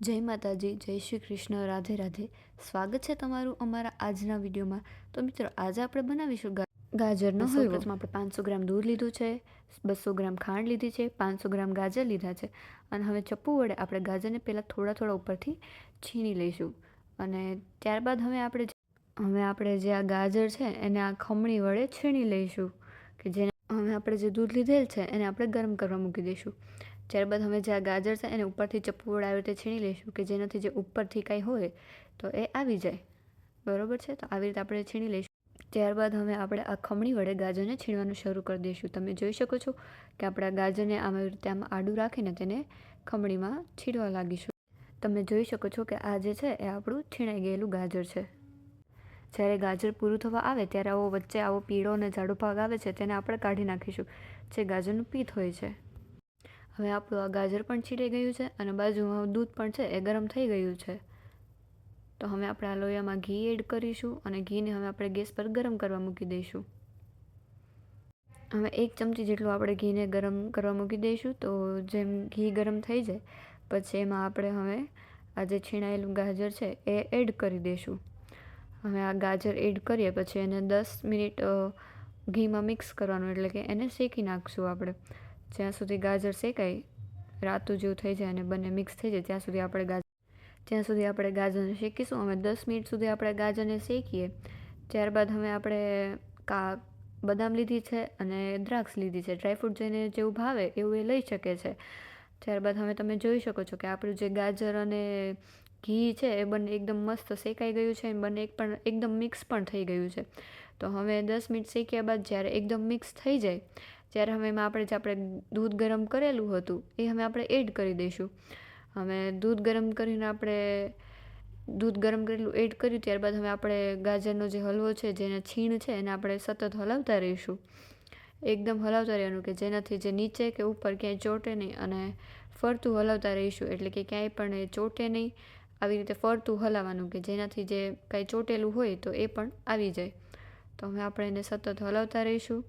જય માતાજી, જય શ્રી કૃષ્ણ, રાધે રાધે. સ્વાગત છે તમારું અમારા આજના વિડીયોમાં. તો મિત્રો, આજે આપણે બનાવીશું ગાજરનો હલવો. સૌપ્રથમ આપણે 500 ગ્રામ દૂધ લીધું છે, 200 ગ્રામ ખાંડ લીધી છે, 500 ગ્રામ ગાજર લીધા છે. અને હવે ચપ્પુ વડે આપણે ગાજરને પહેલાં થોડા થોડા ઉપરથી છીણી લઈશું. અને ત્યારબાદ હવે આપણે જે આ ગાજર છે એને આ ખમણી વડે છીણી લઈશું. હવે આપણે જે દૂધ લીધેલ છે એને આપણે ગરમ કરવા મૂકી દઈશું. ત્યારબાદ હવે જે આ ગાજર છે એને ઉપરથી ચપ્પુ વડે આવી રીતે છીણી લઈશું, કે જેનાથી જે ઉપરથી કાંઈ હોય તો એ આવી જાય. બરોબર છે, તો આવી રીતે આપણે છીણી લઈશું. ત્યારબાદ હવે આપણે આ ખમણી વડે ગાજરને છીણવાનું શરૂ કરી દઈશું. તમે જોઈ શકો છો કે આપણે આ ગાજરને આવી રીતે આમ આડું રાખીને તેને ખમણીમાં છીણવા લાગીશું. તમે જોઈ શકો છો કે આ જે છે એ આપણું છીણાઈ ગયેલું ગાજર છે. જ્યારે ગાજર પૂરું થવા આવે ત્યારે વચ્ચે આવો પીળો અને જાડો ભાગ આવે છે તેને આપણે કાઢી નાખીશું, જે ગાજરનું પિત્ત હોય છે. હવે આપણું આ ગાજર પણ છીણાઈ ગયું છે અને બાજુમાં દૂધ પણ છે એ ગરમ થઈ ગયું છે. તો હવે આપણે આ લોયામાં ઘી એડ કરીશું અને ઘીને હવે આપણે ગેસ પર ગરમ કરવા મૂકી દઈશું. હવે 1 ચમચી જેટલું આપણે ઘીને ગરમ કરવા મૂકી દઈશું. તો જેમ ઘી ગરમ થઈ જાય પછી એમાં આપણે હવે આ જે છીણાયેલું ગાજર છે એ એડ કરી દઈશું. હવે આ ગાજર એડ કરીએ પછી એને 10 મિનિટ ઘીમાં મિક્સ કરવાનું, એટલે કે એને શેકી નાખશું આપણે. જ્યાં સુધી ગાજર શેકાય, રાતું જેવું થઈ જાય અને બંને મિક્સ થઈ જાય ત્યાં સુધી આપણે ગાજરને શેકીશું. હવે 10 મિનિટ સુધી આપણે ગાજરને શેકીએ. ત્યારબાદ હવે આપણે બદામ લીધી છે અને દ્રાક્ષ લીધી છે. ડ્રાયફ્રૂટ જેને જેવું ભાવે એવું એ લઈ શકે છે. ત્યારબાદ હવે તમે જોઈ શકો છો કે આપણું જે ગાજર અને ઘી છે એ બંને એકદમ મસ્ત શેકાઈ ગયું છે, બંને એકદમ મિક્સ પણ થઈ ગયું છે. તો હવે 10 મિનિટ શેક્યા બાદ જ્યારે એકદમ મિક્સ થઈ જાય ત્યારે હવે એમાં આપણે દૂધ ગરમ કરેલું હતું એ હવે આપણે એડ કરી દઈશું. હવે દૂધ ગરમ કરેલું એડ કર્યું. ત્યારબાદ હવે આપણે ગાજરનો જે હલવો છે, જેને છીણ છે, એને આપણે સતત હલાવતા રહીશું. એકદમ હલાવતા રહેવાનું, કે જેનાથી જે નીચે કે ઉપર ક્યાંય ચોંટે નહીં, અને ફરતું હલાવતા રહીશું, એટલે કે ક્યાંય પણ એ ચોંટે નહીં. આવી રીતે ફરતું હલાવવાનું, કે જેનાથી જે કાંઈ ચોંટેલું હોય તો એ પણ આવી જાય. તો હવે આપણે એને સતત હલાવતા રહીશું,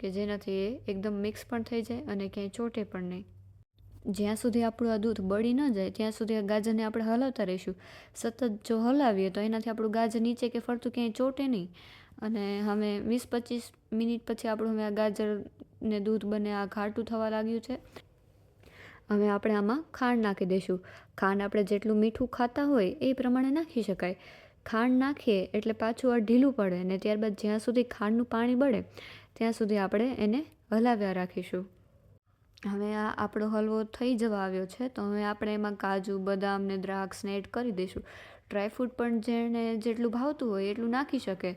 કે જેનાથી એ એકદમ મિક્સ પણ થઈ જાય અને ક્યાંય ચોંટે પણ નહીં. જ્યાં સુધી આપણું આ દૂધ બળી ન જાય ત્યાં સુધી આ ગાજરને આપણે હલાવતા રહીશું. સતત જો હલાવીએ તો એનાથી આપણું ગાજર નીચે કે ફરતું ક્યાંય ચોંટે નહીં. અને હવે 20-25 મિનિટ પછી આપણું હવે આ ગાજરને દૂધ બંને આ ઘાટું થવા લાગ્યું છે. હવે આપણે આમાં ખાંડ નાખી દઈશું. ખાંડ આપણે જેટલું મીઠું ખાતા હોય એ પ્રમાણે નાખી શકાય. ખાંડ નાખીએ એટલે પાછું આ ઢીલું પડે, અને ત્યારબાદ જ્યાં સુધી ખાંડનું પાણી બળે ત્યાં સુધી આપણે એને હલાવ્યા રાખીશું. હવે આ આપણો હલવો થઈ જવા આવ્યો છે. તો હવે આપણે એમાં કાજુ, બદામ ને દ્રાક્ષને એડ કરી દઈશું. ડ્રાયફ્રૂટ પણ જેને જેટલું ભાવતું હોય એટલું નાખી શકે.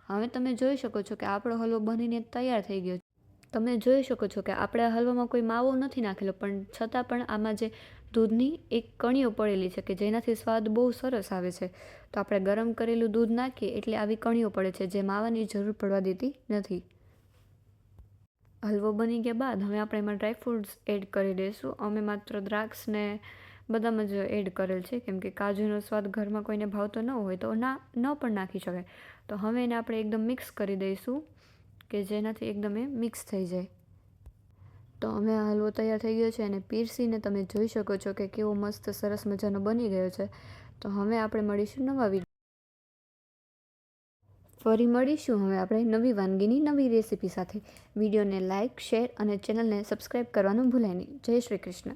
હવે તમે જોઈ શકો છો કે આપણો હલવો બનીને તૈયાર થઈ ગયો છે. તમે જોઈ શકો છો કે આપણે આ હલવામાં કોઈ માવો નથી નાખેલો, પણ છતાં પણ આમાં જે દૂધની એક કણીઓ પડેલી છે, કે જેનાથી સ્વાદ બહુ સરસ આવે છે. તો આપણે ગરમ કરેલું દૂધ નાખીએ એટલે આવી કણીઓ પડે છે, જે માવાની જરૂર પડવા દેતી નથી. હલવો બની ગયા બાદ હવે આપણે એમાં ડ્રાયફ્રૂટ્સ એડ કરી દઈશું. અમે માત્ર દ્રાક્ષ ને બદામ જ એડ કરેલ છે, કેમ કે કાજુનો સ્વાદ ઘરમાં કોઈને ભાવતો ન હોય તો ન પણ નાખી શકાય. તો હવે એને આપણે એકદમ મિક્સ કરી દઈશું, કે જેનાથી એકદમ એ મિક્સ થઈ જાય. તો હવે આ હલવો તૈયાર થઈ ગયો છે અને પીરસીને તમે જોઈ શકો છો કે કેવો મસ્ત સરસ મજાનો બની ગયો છે. તો હવે આપણે મળીશું નવા વિડીયો. ફરી મળીશું હવે આપણે નવી વાનગીની નવી રેસીપી સાથે. વિડીયોને લાઇક, શેર અને ચેનલને સબસ્ક્રાઈબ કરવાનું ભૂલાય નહીં. જય શ્રી કૃષ્ણ.